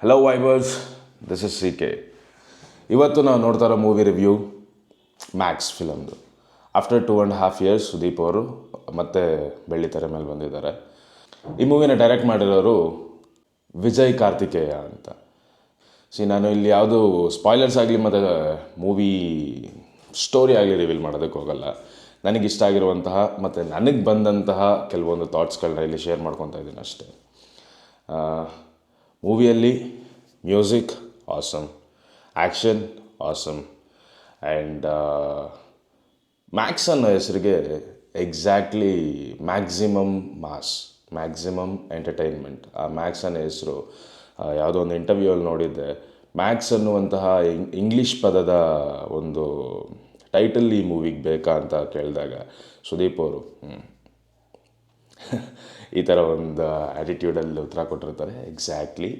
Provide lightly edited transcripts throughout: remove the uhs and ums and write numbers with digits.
Hello vibers, this is C K. ಇವತ್ತು ನಾವು ನೋಡ್ತಾ ಇರೋ ಮೂವಿ ರಿವ್ಯೂ ಮ್ಯಾಕ್ಸ್ ಫಿಲಮ್ದು. ಆಫ್ಟರ್ 2.5 years ಸುದೀಪ್ ಅವರು ಮತ್ತೆ ಬೆಳ್ಳಿತೆರೆ ಮೇಲೆ ಬಂದಿದ್ದಾರೆ. ಈ ಮೂವಿನ ಡೈರೆಕ್ಟ್ ಮಾಡಿರೋರು ವಿಜಯ್ ಕಾರ್ತಿಕೇಯ ಅಂತ. ನಾನು ಇಲ್ಲಿ ಯಾವುದು ಸ್ಪಾಯ್ಲರ್ಸ್ ಆಗಲಿ ಮತ್ತು ಮೂವಿ ಸ್ಟೋರಿ ಆಗಲಿ ರಿವೀಲ್ ಮಾಡೋದಕ್ಕೆ ಹೋಗಲ್ಲ. ನನಗಿಷ್ಟ ಆಗಿರುವಂತಹ ಮತ್ತು ನನಗೆ ಬಂದಂತಹ ಕೆಲವೊಂದು ಥಾಟ್ಸ್ಗಳನ್ನ ಇಲ್ಲಿ ಶೇರ್ ಮಾಡ್ಕೊತಾ ಇದ್ದೀನಿ ಅಷ್ಟೇ. ಮೂವಿಯಲ್ಲಿ music awesome, action awesome, and Max ಅನ್ನೋ ಹೆಸರಿಗೆ exactly maximum mass, maximum entertainment. ಆ ಮ್ಯಾಕ್ಸ್ ಅನ್ನೋ ಹೆಸರು ಯಾವುದೋ ಒಂದು ಇಂಟರ್ವ್ಯೂವಲ್ಲಿ ನೋಡಿದ್ದೆ. ಮ್ಯಾಕ್ಸ್ ಅನ್ನುವಂತಹ ಇಂಗ್ಲೀಷ್ ಪದದ ಒಂದು ಟೈಟಲ್ ಈ ಮೂವಿಗೆ ಬೇಕಾ ಅಂತ ಕೇಳಿದಾಗ ಸುದೀಪ್ ಅವರು ಈ ಥರ ಒಂದು ಆ್ಯಟಿಟ್ಯೂಡಲ್ಲಿ ಉತ್ತರ ಕೊಟ್ಟಿರ್ತಾರೆ. ಎಕ್ಸಾಕ್ಟ್ಲಿ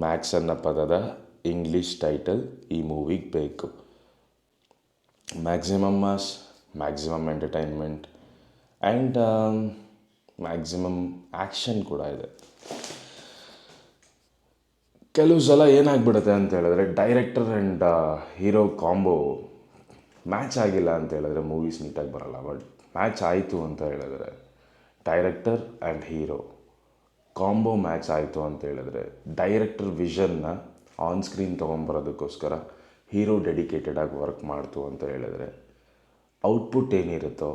ಮ್ಯಾಕ್ಸ್ ಅನ್ನೋ ಪದದ ಇಂಗ್ಲೀಷ್ ಟೈಟಲ್ ಈ ಮೂವಿಗೆ ಬೇಕು. Maximum mass, maximum entertainment and maximum action ಕೂಡ ಇದೆ. ಕೆಲವು ಸಲ ಏನಾಗ್ಬಿಡುತ್ತೆ ಅಂತ ಹೇಳಿದ್ರೆ director and hero combo match ಆಗಿಲ್ಲ ಅಂತ ಹೇಳಿದ್ರೆ ಮೂವೀಸ್ ನೀಟಾಗಿ ಬರೋಲ್ಲ. ಬಟ್ ಮ್ಯಾಚ್ ಆಯಿತು ಅಂತ ಹೇಳಿದ್ರೆ director and hero combo match ಆಯಿತು ಅಂತ ಹೇಳಿದ್ರೆ ಡೈರೆಕ್ಟರ್ ವಿಷನ್ನ ಆನ್ ಸ್ಕ್ರೀನ್ ತೊಗೊಂಬರೋದಕ್ಕೋಸ್ಕರ ಹೀರೋ ಡೆಡಿಕೇಟೆಡಾಗಿ ವರ್ಕ್ ಮಾಡ್ತು ಅಂತ ಹೇಳಿದ್ರೆ ಔಟ್ಪುಟ್ ಏನಿರುತ್ತೋ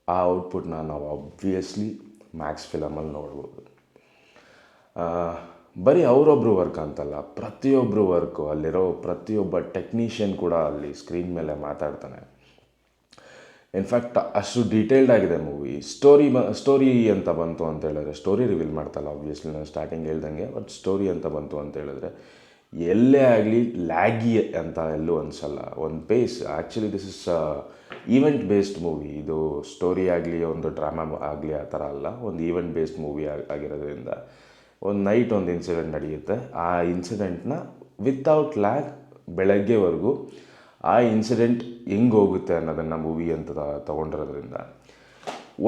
ಆ ಔಟ್ಪುಟ್ನ ನಾವು ಆಬ್ವಿಯಸ್ಲಿ ಮ್ಯಾಕ್ಸ್ ಫಿಲಮಲ್ಲಿ ನೋಡ್ಬೋದು. ಬರೀ ಅವರೊಬ್ಬರು ವರ್ಕ್ ಅಂತಲ್ಲ, ಪ್ರತಿಯೊಬ್ಬರು ವರ್ಕು, ಅಲ್ಲಿರೋ ಪ್ರತಿಯೊಬ್ಬ ಟೆಕ್ನಿಷಿಯನ್ ಕೂಡ ಅಲ್ಲಿ ಸ್ಕ್ರೀನ್ ಮೇಲೆ ಮಾತಾಡ್ತಾನೆ. ಇನ್ಫ್ಯಾಕ್ಟ್ ಅಷ್ಟು ಡೀಟೇಲ್ಡ್ ಆಗಿದೆ ಮೂವಿ. ಸ್ಟೋರಿ ಅಂತ ಬಂತು ಅಂತ ಹೇಳಿದ್ರೆ, ಸ್ಟೋರಿ ರಿವೀಲ್ ಮಾಡ್ತಲ್ಲ ಆಬ್ವಿಯಸ್ಲಿ, ನಾನು ಸ್ಟಾರ್ಟಿಂಗ್ ಹೇಳ್ದಂಗೆ. ಬಟ್ ಸ್ಟೋರಿ ಅಂತ ಬಂತು ಅಂತ ಹೇಳಿದ್ರೆ ಎಲ್ಲೇ ಆಗಲಿ ಲ್ಯಾಗಿ ಅಂತ ಎಲ್ಲೂ ಅನಿಸಲ್ಲ. ಒಂದು base, actually this is event based movie. ಇದು ಸ್ಟೋರಿ ಆಗಲಿ ಒಂದು ಡ್ರಾಮಾ ಆಗಲಿ ಆ ಥರ ಅಲ್ಲ, ಒಂದು ಈವೆಂಟ್ ಬೇಸ್ಡ್ ಮೂವಿ ಆಗಿರೋದ್ರಿಂದ ಒಂದು ನೈಟ್ ಒಂದು ಇನ್ಸಿಡೆಂಟ್ ನಡೆಯುತ್ತೆ. ಆ ಇನ್ಸಿಡೆಂಟ್ನ ವಿತೌಟ್ ಲ್ಯಾಗ್ ಬೆಳಗ್ಗೆವರೆಗೂ ಆ ಇನ್ಸಿಡೆಂಟ್ ಹೆಂಗೆ ಹೋಗುತ್ತೆ ಅನ್ನೋದನ್ನು ಮೂವಿ ಅಂತ ತೊಗೊಂಡಿರೋದ್ರಿಂದ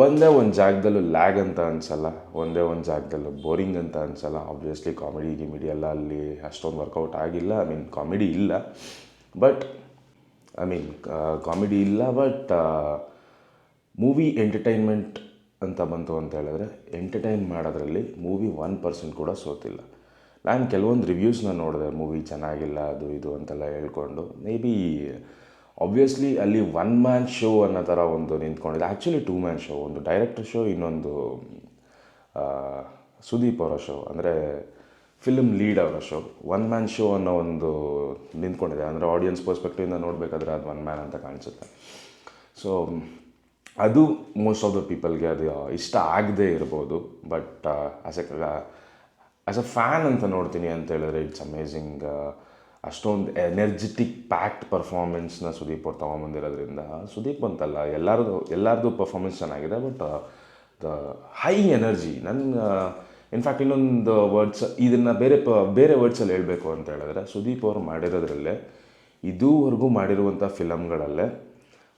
ಒಂದೇ ಒಂದು ಜಾಗದಲ್ಲೂ ಲ್ಯಾಗ್ ಅಂತ ಅನಿಸಲ್ಲ, ಒಂದೇ ಒಂದು ಜಾಗದಲ್ಲೂ ಬೋರಿಂಗ್ ಅಂತ ಅನಿಸಲ್ಲ. ಆಬ್ವಿಯಸ್ಲಿ ಕಾಮಿಡಿ ಎಲ್ಲ ಅಲ್ಲಿ ಅಷ್ಟೊಂದು ವರ್ಕೌಟ್ ಆಗಿಲ್ಲ. ಕಾಮಿಡಿ ಇಲ್ಲ ಬಟ್ ಮೂವಿ ಎಂಟರ್ಟೈನ್ಮೆಂಟ್ ಅಂತ ಬಂತು ಅಂತ ಹೇಳಿದ್ರೆ ಎಂಟರ್ಟೈನ್ ಮಾಡೋದ್ರಲ್ಲಿ ಮೂವಿ 1% ಕೂಡ ಸೋತಿಲ್ಲ. ನಾನು ಕೆಲವೊಂದು ರಿವ್ಯೂಸ್ನ ನೋಡಿದೆ, ಮೂವಿ ಚೆನ್ನಾಗಿಲ್ಲ ಅದು ಇದು ಅಂತೆಲ್ಲ ಹೇಳ್ಕೊಂಡು. ಮೇ ಬಿ ಆಬ್ವಿಯಸ್ಲಿ ಅಲ್ಲಿ 1 ಮ್ಯಾನ್ ಶೋ ಅನ್ನೋ ಥರ ಒಂದು ನಿಂತ್ಕೊಂಡಿದೆ. ಆ್ಯಕ್ಚುಲಿ 2 ಮ್ಯಾನ್ ಶೋ, ಒಂದು ಡೈರೆಕ್ಟರ್ ಶೋ, ಇನ್ನೊಂದು ಸುದೀಪ್ ಅವರ ಶೋ, ಅಂದರೆ ಫಿಲ್ಮ್ ಲೀಡ್ ಅವರ ಶೋ. 1 ಮ್ಯಾನ್ ಶೋ ಅನ್ನೋ ಒಂದು ನಿಂತ್ಕೊಂಡಿದೆ. ಅಂದರೆ ಆಡಿಯನ್ಸ್ ಪರ್ಸ್ಪೆಕ್ಟಿವಿಂದ ನೋಡಬೇಕಾದ್ರೆ ಅದು 1 ಮ್ಯಾನ್ ಅಂತ ಕಾಣಿಸುತ್ತೆ. ಸೊ ಅದು ಮೋಸ್ಟ್ ಆಫ್ ದ ಪೀಪಲ್ಗೆ ಅದು ಇಷ್ಟ ಆಗದೇ ಇರ್ಬೋದು. ಬಟ್ ಆ್ಯಸ್ ಅ ಫ್ಯಾನ್ ಅಂತ ನೋಡ್ತೀನಿ ಅಂತ ಹೇಳಿದ್ರೆ ಇಟ್ಸ್ ಅಮೇಝಿಂಗ್. ಅಷ್ಟೊಂದು ಎನರ್ಜೆಟಿಕ್ ಪ್ಯಾಕ್ಡ್ ಪರ್ಫಾರ್ಮೆನ್ಸ್ನ ಸುದೀಪ್ ಅವ್ರು ತೊಗೊಂಬಂದಿರೋದ್ರಿಂದ, ಸುದೀಪ್ ಅಂತಲ್ಲ ಎಲ್ಲರದು ಪರ್ಫಾರ್ಮೆನ್ಸ್ ಚೆನ್ನಾಗಿದೆ. But the high energy, in fact ಇನ್ನೊಂದು ವರ್ಡ್ಸ್, ಇದನ್ನು ಬೇರೆ ವರ್ಡ್ಸಲ್ಲಿ ಹೇಳಬೇಕು ಅಂತ ಹೇಳಿದ್ರೆ ಸುದೀಪ್ ಅವರು ಮಾಡಿರೋದ್ರಲ್ಲೇ ಇದುವರೆಗೂ ಮಾಡಿರುವಂಥ ಫಿಲಮ್ಗಳಲ್ಲೇ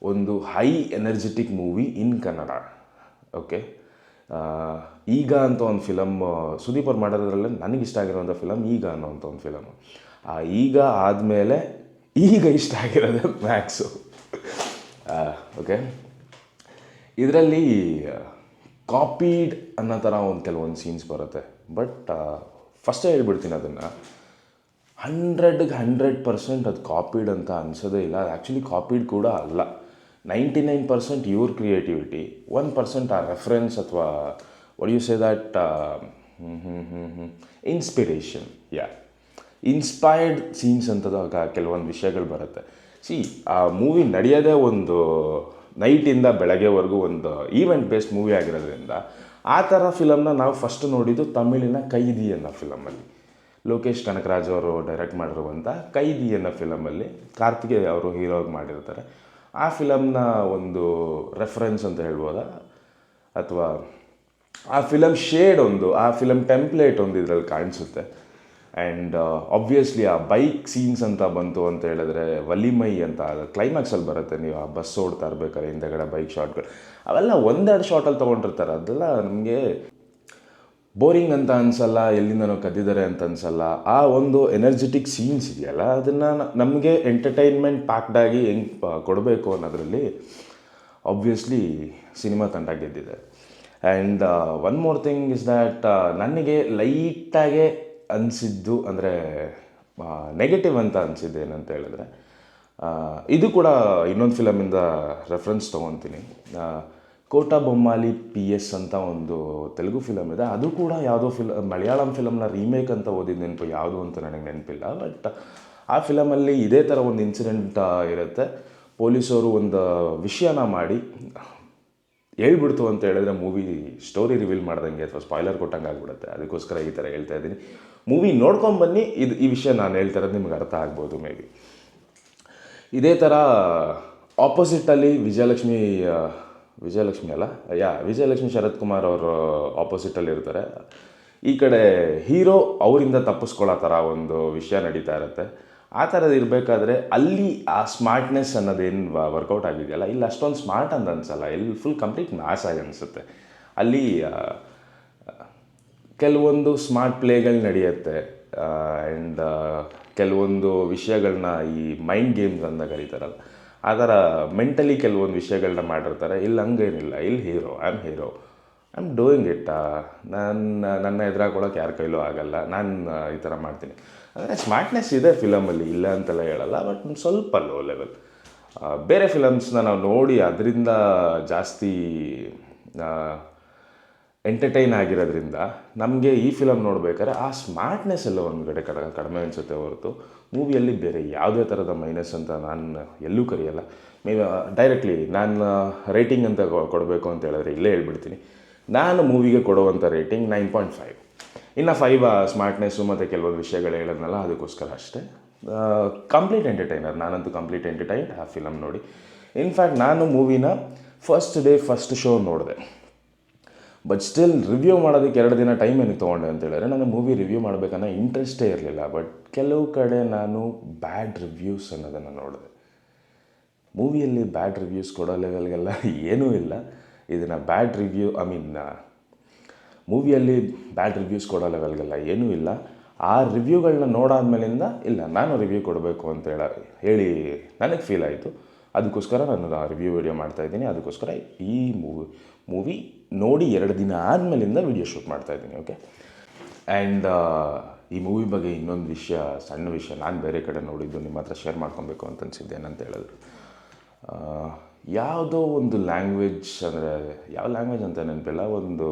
ಒಂದು ಹೈ ಎನರ್ಜೆಟಿಕ್ ಮೂವಿ ಇನ್ ಕನ್ನಡ. ಓಕೆ, ಈಗ ಅಂತ ಒಂದು ಫಿಲಮ್ ಸುದೀಪ್ ಅವ್ರು ಮಾಡೋದ್ರಲ್ಲೇ ನನಗಿಷ್ಟ ಆಗಿರೋಂಥ ಫಿಲಮ್ ಈಗ ಅನ್ನೋವಂಥ ಒಂದು ಫಿಲಮು. ಈಗ ಆದಮೇಲೆ ಈಗ ಇಷ್ಟ ಆಗಿರೋದೇ ಮ್ಯಾಕ್ಸು. ಓಕೆ, ಇದರಲ್ಲಿ ಕಾಪೀಡ್ ಅನ್ನೋ ಥರ ಒಂದು ಕೆಲವೊಂದು ಸೀನ್ಸ್ ಬರುತ್ತೆ. ಬಟ್ ಫಸ್ಟೇ ಹೇಳ್ಬಿಡ್ತೀನಿ, ಅದನ್ನು 100% ಅದು ಕಾಪೀಡ್ ಅಂತ ಅನಿಸೋದೇ ಇಲ್ಲ. ಅದು ಆ್ಯಕ್ಚುಲಿ ಕಾಪೀಡ್ ಕೂಡ ಅಲ್ಲ. 99% ಇವ್ರ ಕ್ರಿಯೇಟಿವಿಟಿ, 1% ಆ ರೆಫರೆನ್ಸ್ ಅಥವಾ what you say that inspiration. Inspired scenes ಅಂತದಾಗ ಕೆಲವೊಂದು ವಿಷಯಗಳು ಬರುತ್ತೆ. ಆ ಮೂವಿ ನಡೆಯೋದೇ ಒಂದು ನೈಟಿಂದ ಬೆಳಗ್ಗೆವರೆಗೂ ಒಂದು ಈವೆಂಟ್ ಬೇಸ್ಡ್ ಮೂವಿ ಆಗಿರೋದ್ರಿಂದ ಆ ಥರ ಫಿಲಮ್ನ ನಾವು ಫಸ್ಟ್ ನೋಡಿದ್ದು ತಮಿಳಿನ ಕೈದಿ ಅನ್ನೋ ಫಿಲಮಲ್ಲಿ. ಲೋಕೇಶ್ ಕನಕರಾಜ್ ಅವರು ಡೈರೆಕ್ಟ್ ಮಾಡಿರುವಂಥ ಕೈದಿ ಅನ್ನೋ ಫಿಲಮಲ್ಲಿ ಕಾರ್ತಿಕೇಯ ಅವರು ಹೀರೋಗಿ ಮಾಡಿರ್ತಾರೆ. ಆ ಫಿಲಮ್ನ ಒಂದು ರೆಫರೆನ್ಸ್ ಅಂತ ಹೇಳ್ಬೋದಾ, ಅಥವಾ ಆ ಫಿಲಮ್ ಶೇಡ್ ಒಂದು, ಆ ಫಿಲಮ್ ಟೆಂಪ್ಲೇಟ್ ಒಂದು ಇದರಲ್ಲಿ ಕಾಣಿಸುತ್ತೆ. ಆ್ಯಂಡ್ ಆಬ್ವಿಯಸ್ಲಿ ಆ ಬೈಕ್ ಸೀನ್ಸ್ ಅಂತ ಬಂತು ಅಂತ ಹೇಳಿದ್ರೆ ವಲಿಮೈ ಅಂತ ಕ್ಲೈಮ್ಯಾಕ್ಸಲ್ಲಿ ಬರುತ್ತೆ. ನೀವು ಆ ಬಸ್ ಓಡ್ತಾ ಇರ್ಬೇಕಾದ್ರೆ ಹಿಂದೆಗಡೆ ಬೈಕ್ ಶಾಟ್ಗಳು ಅವೆಲ್ಲ ಒಂದೆರಡು ಶಾಟಲ್ಲಿ ತೊಗೊಂಡಿರ್ತಾರೆ. ಅದೆಲ್ಲ ನಮಗೆ ಬೋರಿಂಗ್ ಅಂತ ಅನಿಸಲ್ಲ, ಎಲ್ಲಿಂದನೋ ಕದ್ದಿದ್ದಾರೆ ಅಂತ ಅನಿಸಲ್ಲ. ಆ ಒಂದು ಎನರ್ಜೆಟಿಕ್ ಸೀನ್ಸ್ ಇದೆಯಲ್ಲ, ಅದನ್ನು ನಮಗೆ ಎಂಟರ್ಟೈನ್ಮೆಂಟ್ ಪ್ಯಾಕ್ಡಾಗಿ ಹೆಂಗೆ ಕೊಡಬೇಕು ಅನ್ನೋದರಲ್ಲಿ ಆಬ್ವಿಯಸ್ಲಿ ಸಿನಿಮಾ ತಂಡ ಗೆದ್ದಿದೆ. And one more thing is that ನನಗೆ ಲೈಟಾಗೆ ಅನಿಸಿದ್ದು ಅಂದರೆ ನೆಗೆಟಿವ್ ಅಂತ ಅನಿಸಿದ್ದು ಏನಂತ ಹೇಳಿದ್ರೆ, ಇದು ಕೂಡ ಇನ್ನೊಂದು ಫಿಲಮಿಂದ ರೆಫರೆನ್ಸ್ ತೊಗೊತೀನಿ. ಕೋಟಾ ಬೊಮ್ಮಾಲಿ PS ಅಂತ ಒಂದು ತೆಲುಗು ಫಿಲಮ್ ಇದೆ. ಅದು ಕೂಡ ಯಾವುದೋ ಮಲಯಾಳಂ ಫಿಲಮ್ನ ರೀಮೇಕ್ ಅಂತ ಓದಿದ ನೆನಪು, ಯಾವುದು ಅಂತ ನನಗೆ ನೆನಪಿಲ್ಲ. ಬಟ್ ಆ ಫಿಲಮಲ್ಲಿ ಇದೇ ಥರ ಒಂದು ಇನ್ಸಿಡೆಂಟ್ ಇರುತ್ತೆ. ಪೊಲೀಸವರು ಒಂದು ವಿಷಯನ ಮಾಡಿ ಹೇಳ್ಬಿಡ್ತು ಅಂತ ಹೇಳಿದ್ರೆ ಮೂವಿ ಸ್ಟೋರಿ ರಿವೀಲ್ ಮಾಡ್ದಂಗೆ ಅಥವಾ ಸ್ಪಾಯ್ಲರ್ ಕೊಟ್ಟಂಗೆ ಆಗಿಬಿಡುತ್ತೆ. ಅದಕ್ಕೋಸ್ಕರ ಈ ಥರ ಹೇಳ್ತಾ ಇದ್ದೀನಿ. ಮೂವಿ ನೋಡ್ಕೊಂಬನ್ನಿ, ಈ ವಿಷಯ ನಾನು ಹೇಳ್ತಾ ಇರೋದು ನಿಮ್ಗೆ ಅರ್ಥ ಆಗ್ಬೋದು ಮೇ ಬಿ. ಇದೇ ಥರ ಆಪೋಸಿಟಲ್ಲಿ ವಿಜಯಲಕ್ಷ್ಮಿ ಶರತ್ ಕುಮಾರ್ ಅವರು ಆಪೋಸಿಟಲ್ಲಿ ಇರ್ತಾರೆ. ಈ ಕಡೆ ಹೀರೋ ಅವರಿಂದ ತಪ್ಪಿಸ್ಕೊಳ್ಳೋ ಥರ ಒಂದು ವಿಷಯ ನಡೀತಾ ಇರುತ್ತೆ. ಆ ಥರದ್ದು ಇರಬೇಕಾದ್ರೆ ಅಲ್ಲಿ ಆ ಸ್ಮಾರ್ಟ್ನೆಸ್ ಅನ್ನೋದೇನು ವರ್ಕೌಟ್ ಆಗಿದೆಯಲ್ಲ, ಇಲ್ಲಿ ಅಷ್ಟೊಂದು ಸ್ಮಾರ್ಟ್ ಅಂತ ಅನಿಸಲ್ಲ. ಇಲ್ಲಿ ಫುಲ್ ಕಂಪ್ಲೀಟ್ ನಾಶ ಆಗಿ ಅನಿಸುತ್ತೆ. ಅಲ್ಲಿ ಕೆಲವೊಂದು ಸ್ಮಾರ್ಟ್ ಪ್ಲೇಗಳು ನಡೆಯುತ್ತೆ. ಆ್ಯಂಡ್ ಕೆಲವೊಂದು ವಿಷಯಗಳನ್ನ ಈ ಮೈಂಡ್ ಗೇಮ್ಸ್ ಅಂತ ಕರೀತಾರಲ್ಲ, ಆ ಥರ ಮೆಂಟಲಿ ಕೆಲವೊಂದು ವಿಷಯಗಳನ್ನ ಮಾಡಿರ್ತಾರೆ. ಇಲ್ಲಿ ಹಂಗೇನಿಲ್ಲ. ಇಲ್ಲಿ ಐ ಆಮ್ ಡೂಯಿಂಗ್ ಇಟ್. ನನ್ನ ಎದುರಾಕೊಳ್ಳೋಕೆ ಯಾರ ಕೈಲೂ ಆಗಲ್ಲ, ನಾನು ಈ ಥರ ಮಾಡ್ತೀನಿ. ಅಂದರೆ ಸ್ಮಾರ್ಟ್ನೆಸ್ ಇದೆ ಫಿಲಮಲ್ಲಿ, ಇಲ್ಲ ಅಂತೆಲ್ಲ ಹೇಳಲ್ಲ. ಬಟ್ ಸ್ವಲ್ಪ ಲೋ ಲೆವೆಲ್. ಬೇರೆ ಫಿಲಮ್ಸ್ನ ನಾವು ನೋಡಿ ಅದರಿಂದ ಜಾಸ್ತಿ ಎಂಟರ್ಟೈನ್ ಆಗಿರೋದ್ರಿಂದ ನಮಗೆ ಈ ಫಿಲಮ್ ನೋಡ್ಬೇಕಾದ್ರೆ ಆ ಸ್ಮಾರ್ಟ್ನೆಸ್ ಎಲ್ಲ ಒಂದು ಕಡೆ ಕಡಿಮೆ ಅನಿಸುತ್ತೆ ಹೊರತು ಮೂವಿಯಲ್ಲಿ ಬೇರೆ ಯಾವುದೇ ಥರದ ಮೈನಸ್ ಅಂತ ನಾನು ಎಲ್ಲೂ ಕರೆಯಲ್ಲ. ಡೈರೆಕ್ಟ್ಲಿ ನಾನು ರೇಟಿಂಗ್ ಅಂತ ಕೊಡಬೇಕು ಅಂತ ಹೇಳಿದ್ರೆ ಇಲ್ಲೇ ಹೇಳ್ಬಿಡ್ತೀನಿ. ನಾನು ಮೂವಿಗೆ ಕೊಡುವಂಥ ರೇಟಿಂಗ್ 9.5. ಇನ್ನು 5 ಸ್ಮಾರ್ಟ್ನೆಸ್ಸು ಮತ್ತು ಕೆಲವೊಂದು ವಿಷಯಗಳು ಹೇಳೋದ್ನಲ್ಲ, ಅದಕ್ಕೋಸ್ಕರ ಅಷ್ಟೇ. Complete entertainer. ನಾನಂತೂ ಕಂಪ್ಲೀಟ್ ಎಂಟರ್ಟೈನ್ ಆ ಫಿಲಮ್ ನೋಡಿ. ಇನ್ಫ್ಯಾಕ್ಟ್ ನಾನು ಮೂವಿನ ಫಸ್ಟ್ ಶೋ ನೋಡಿದೆ. ಬಟ್ ಸ್ಟಿಲ್ ರಿವ್ಯೂ ಮಾಡೋದಕ್ಕೆ 2 ದಿನ ಟೈಮ್ ಏನಕ್ಕೆ ತೊಗೊಂಡೆ ಅಂತ ಹೇಳಿದ್ರೆ, ನನಗೆ ಮೂವಿ ರಿವ್ಯೂ ಮಾಡಬೇಕನ್ನೋ ಇಂಟ್ರೆಸ್ಟೇ ಇರಲಿಲ್ಲ. ಬಟ್ ಕೆಲವು ಕಡೆ ನಾನು ಬ್ಯಾಡ್ ರಿವ್ಯೂಸ್ ಅನ್ನೋದನ್ನು ನೋಡಿದೆ. ಮೂವಿಯಲ್ಲಿ ಬ್ಯಾಡ್ ರಿವ್ಯೂಸ್ ಕೊಡೋ ಲೆವೆಲ್ಗೆಲ್ಲ ಏನೂ ಇಲ್ಲ. ಇದನ್ನು ಮೂವಿಯಲ್ಲಿ ಬ್ಯಾಡ್ ರಿವ್ಯೂಸ್ ಕೊಡೋ ಲೆವೆಲ್ಗೆಲ್ಲ ಏನೂ ಇಲ್ಲ. ಆ ರಿವ್ಯೂಗಳನ್ನ ನೋಡಾದ್ಮೇಲಿಂದ ಇಲ್ಲ, ನಾನು ರಿವ್ಯೂ ಕೊಡಬೇಕು ಅಂತ ಹೇಳಿ ನನಗೆ ಫೀಲ್ ಆಯಿತು. ಅದಕ್ಕೋಸ್ಕರ ನಾನು ರಿವ್ಯೂ ವಿಡಿಯೋ ಮಾಡ್ತಾಯಿದ್ದೀನಿ. ಅದಕ್ಕೋಸ್ಕರ ಈ ಮೂವಿ ನೋಡಿ 2 ದಿನ ಆದಮೇಲಿಂದ ವಿಡಿಯೋ ಶೂಟ್ ಮಾಡ್ತಾಯಿದ್ದೀನಿ. ಓಕೆ. ಆ್ಯಂಡ್ ಈ ಮೂವಿ ಬಗ್ಗೆ ಇನ್ನೊಂದು ಸಣ್ಣ ವಿಷಯ ನಾನು ಬೇರೆ ಕಡೆ ನೋಡಿದ್ದು ನಿಮ್ಮ ಹತ್ರ ಶೇರ್ ಮಾಡ್ಕೊಬೇಕು ಅಂತ ಅನಿಸಿದ್ದೇನಂತ ಹೇಳಿದ್ರು, ಯಾವುದೋ ಒಂದು ಲ್ಯಾಂಗ್ವೇಜ್, ಅಂದರೆ ಯಾವ ಲ್ಯಾಂಗ್ವೇಜ್ ಅಂತ ನೆನಪಿಲ್ಲ, ಒಂದು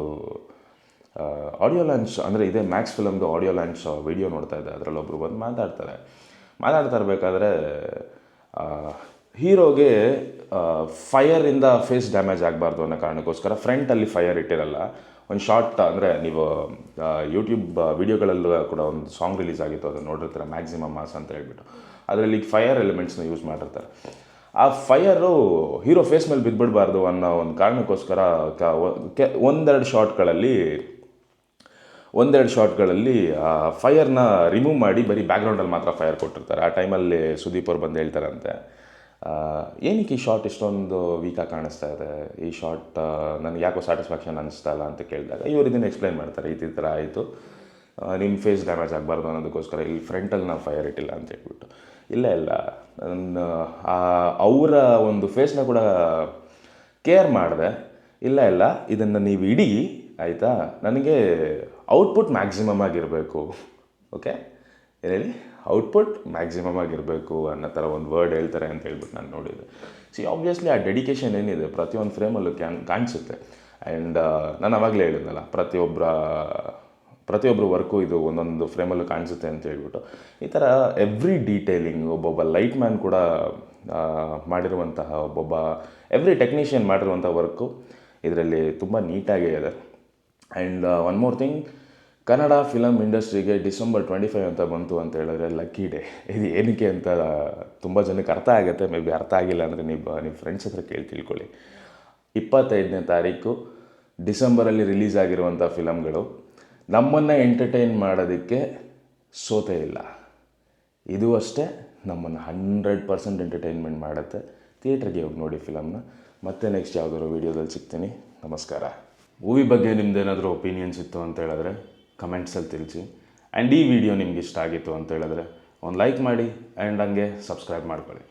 ಆಡಿಯೋ ಲಾಂಚ್ ಅಂದರೆ ಇದೇ ಮ್ಯಾಕ್ಸ್ ಫಿಲಮ್ದು ಆಡಿಯೋ ಲಾಂಚ್ ವಿಡಿಯೋ ನೋಡ್ತಾ ಇದ್ದೆ. ಅದರಲ್ಲಿ ಒಬ್ಬರು ಬಂದು ಮಾತಾಡ್ತಾ ಇರಬೇಕಾದ್ರೆ ಹೀರೋಗೆ ಫೈರಿಂದ ಫೇಸ್ ಡ್ಯಾಮೇಜ್ ಆಗಬಾರ್ದು ಅನ್ನೋ ಕಾರಣಕ್ಕೋಸ್ಕರ ಫ್ರಂಟಲ್ಲಿ ಫೈರ್ ಇಟ್ಟಿರಲ್ಲ. ಒಂದು ಶಾರ್ಟ್, ಅಂದರೆ ನೀವು ಯೂಟ್ಯೂಬ್ ವೀಡಿಯೋಗಳಲ್ಲೂ ಕೂಡ ಒಂದು ಸಾಂಗ್ ರಿಲೀಸ್ ಆಗಿತ್ತು, ಅದನ್ನು ನೋಡಿರ್ತಾರೆ, ಮ್ಯಾಕ್ಸಿಮಮ್ ಮಾಸ್ ಅಂತ ಹೇಳ್ಬಿಟ್ಟು. ಅದರಲ್ಲಿ ಫೈರ್ ಎಲಿಮೆಂಟ್ಸ್ನ ಯೂಸ್ ಮಾಡಿರ್ತಾರೆ. ಆ ಫೈರು ಹೀರೋ ಫೇಸ್ ಮೇಲೆ ಬಿದ್ದುಬಿಡಬಾರ್ದು ಅನ್ನೋ ಒಂದು ಕಾರಣಕ್ಕೋಸ್ಕರ ಒಂದೆರಡು ಶಾರ್ಟ್ಗಳಲ್ಲಿ ಆ ಫೈರ್ನ ರಿಮೂವ್ ಮಾಡಿ ಬರೀ ಬ್ಯಾಕ್ಗ್ರೌಂಡಲ್ಲಿ ಮಾತ್ರ ಫೈರ್ ಕೊಟ್ಟಿರ್ತಾರೆ. ಆ ಟೈಮಲ್ಲಿ ಸುದೀಪ್ ಅವ್ರು ಬಂದು ಹೇಳ್ತಾರಂತೆ, ಏನಕ್ಕೆ ಈ ಶಾರ್ಟ್ ಇಷ್ಟೊಂದು ವೀಕಾಗಿ ಕಾಣಿಸ್ತಾ ಇದೆ, ಈ ಶಾರ್ಟ್ ನನಗೆ ಯಾಕೋ ಸ್ಯಾಟಿಸ್ಫ್ಯಾಕ್ಷನ್ ಅನ್ನಿಸ್ತಾ ಇಲ್ಲ ಅಂತ ಕೇಳಿದಾಗ ಇವರು ಇದನ್ನು ಎಕ್ಸ್ಪ್ಲೈನ್ ಮಾಡ್ತಾರೆ, ಈ ಥರ ಆಯಿತು, ನಿಮ್ಮ ಫೇಸ್ ಡ್ಯಾಮೇಜ್ ಆಗಬಾರ್ದು ಅನ್ನೋದಕ್ಕೋಸ್ಕರ ಇಲ್ಲಿ ಫ್ರಂಟಲ್ಲಿ ನಾವು ಫೈರ್ ಇಟ್ಟಿಲ್ಲ ಅಂತ ಹೇಳ್ಬಿಟ್ಟು. ಇಲ್ಲ ಅವರ ಒಂದು ಫೇಸ್ನ ಕೂಡ ಕೇರ್ ಮಾಡಿದೆ. ಇಲ್ಲ ಇದನ್ನು ನೀವು ಇಡೀ ಆಯಿತಾ, ನನಗೆ ಔಟ್ಪುಟ್ ಮ್ಯಾಕ್ಸಿಮಮ್ ಆಗಿರಬೇಕು. ಓಕೆ, ಏನೇಳಿ ಔಟ್ಪುಟ್ ಮ್ಯಾಕ್ಸಿಮಮ್ ಆಗಿರಬೇಕು ಅನ್ನೋ ಥರ ಒಂದು ವರ್ಡ್ ಹೇಳ್ತಾರೆ ಅಂತ ಹೇಳ್ಬಿಟ್ಟು ನಾನು ನೋಡಿದ್ದೆ. ಆಬ್ವಿಯಸ್ಲಿ ಆ ಡೆಡಿಕೇಶನ್ ಏನಿದೆ ಪ್ರತಿಯೊಂದು ಫ್ರೇಮಲ್ಲೂ ಕಾಣಿಸುತ್ತೆ. ಆ್ಯಂಡ್ ನಾನು ಆವಾಗಲೇ ಹೇಳಿದ್ನಲ್ಲ, ಪ್ರತಿಯೊಬ್ಬರು ವರ್ಕು ಇದು ಒಂದೊಂದು ಫ್ರೇಮಲ್ಲೂ ಕಾಣಿಸುತ್ತೆ ಅಂತ ಹೇಳ್ಬಿಟ್ಟು. ಈ ಥರ ಎವ್ರಿ ಡೀಟೇಲಿಂಗ್ ಒಬ್ಬೊಬ್ಬ ಲೈಟ್ ಮ್ಯಾನ್ ಕೂಡ ಮಾಡಿರುವಂತಹ, ಎವ್ರಿ ಟೆಕ್ನಿಷಿಯನ್ ಮಾಡಿರುವಂಥ ವರ್ಕು ಇದರಲ್ಲಿ ತುಂಬ ನೀಟಾಗೇ ಇದೆ. And one more thing, Kannada film ಇಂಡಸ್ಟ್ರಿಗೆ December 25 ಅಂತ ಬಂತು ಅಂತ ಹೇಳಿದ್ರೆ ಲಕ್ಕಿ ಡೇ. ಇದು ಏನಕ್ಕೆ ಅಂತ ತುಂಬ ಜನಕ್ಕೆ ಅರ್ಥ ಆಗುತ್ತೆ. ಮೇ ಬಿ ಅರ್ಥ ಆಗಿಲ್ಲ ಅಂದರೆ ನೀವು ಫ್ರೆಂಡ್ಸ್ ಹತ್ರ ತಿಳ್ಕೊಳ್ಳಿ. 25ನೇ ತಾರೀಕು ಡಿಸೆಂಬರಲ್ಲಿ ರಿಲೀಸ್ ಆಗಿರುವಂಥ ಫಿಲಮ್ಗಳು ನಮ್ಮನ್ನು ಎಂಟರ್ಟೈನ್ ಮಾಡೋದಕ್ಕೆ ಸೋತೇ ಇಲ್ಲ. ಇದು ಅಷ್ಟೇ ನಮ್ಮನ್ನು 100% ಎಂಟರ್ಟೈನ್ಮೆಂಟ್ ಮಾಡುತ್ತೆ. ಥಿಯೇಟ್ರಿಗೆ ಹೋಗಿ ನೋಡಿ ಫಿಲಮ್ನ. ಮತ್ತೆ ನೆಕ್ಸ್ಟ್ ಯಾವುದಾದ್ರು ವೀಡಿಯೋದಲ್ಲಿ ಸಿಗ್ತೀನಿ. ನಮಸ್ಕಾರ. ಮೂವಿ ಬಗ್ಗೆ ನಿಮ್ದೇನಾದರೂ ಒಪಿನಿಯನ್ಸ್ ಇತ್ತು ಅಂತ ಹೇಳಿದ್ರೆ ಕಮೆಂಟ್ಸಲ್ಲಿ ತಿಳಿಸಿ. ಆ್ಯಂಡ್ ಈ ವಿಡಿಯೋ ನಿಮ್ಗೆ ಇಷ್ಟ ಆಗಿತ್ತು ಅಂತ ಹೇಳಿದ್ರೆ ಒಂದು ಲೈಕ್ ಮಾಡಿ ಆ್ಯಂಡ್ ಹಂಗೆ ಸಬ್ಸ್ಕ್ರೈಬ್ ಮಾಡ್ಕೊಳ್ಳಿ.